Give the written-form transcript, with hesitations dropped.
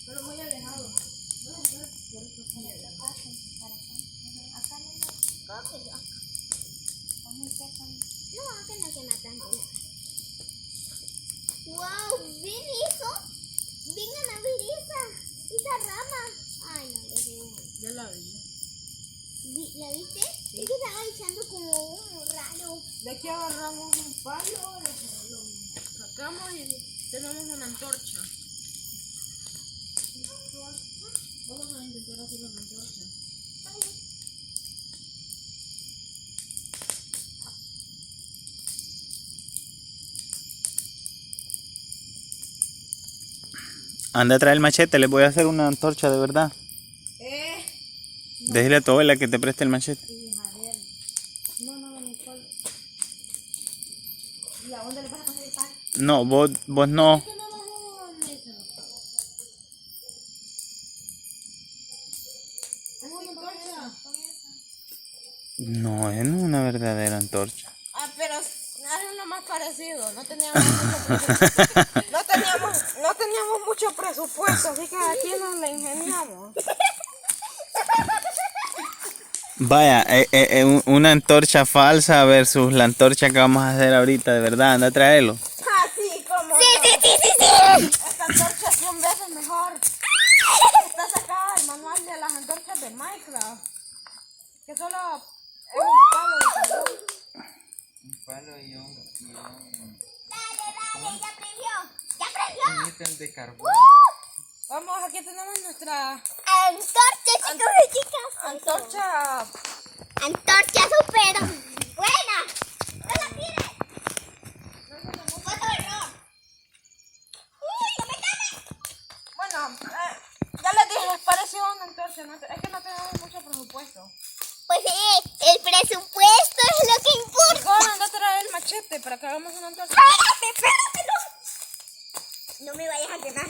pero muy alejado. No, acá no quema tanto. Wow, ¿ven eso? Vengan a ver esa rama. Ay, no, Ya la vi. ¿La viste? Sí. Es que estaba echando como humo raro. De aquí agarramos un palo, lo sacamos y tenemos una antorcha. Vamos a intentar hacer una antorcha. Anda a traer el machete, les voy a hacer una antorcha de verdad. Déjale a tu abuela que te preste el machete. No, Nicole. ¿Y a dónde le vas a poner el pan? No, vos no. ¿Por qué no bajó en eso? ¿Es una antorcha? No, es una verdadera antorcha. Ah, pero hace uno más parecido. No teníamos mucho presupuesto. No teníamos mucho presupuesto, así que aquí nos la ingeniamos. Vaya, una antorcha falsa versus la antorcha que vamos a hacer ahorita, de verdad, anda a traerlo. Ah, sí, como. Sí. Esta antorcha 100 veces mejor. Está sacada el manual de las antorchas de Minecraft. Que solo es un palo de carbón. Un palo y Dale, ya prendió. un ítem de carbón. Vamos, aquí tenemos nuestra Antorcha, chicos y chicas. antorcha. Antorcha súper buena. No la tires. Otro error. Uy, no me queme. Bueno, ya les dije, es parecido a una antorcha. Es que no tenemos mucho presupuesto. Pues sí, el presupuesto es lo que importa. ¿Cómo anda a traer el machete para que hagamos una antorcha? Espérate, no. No me vayas a quemar.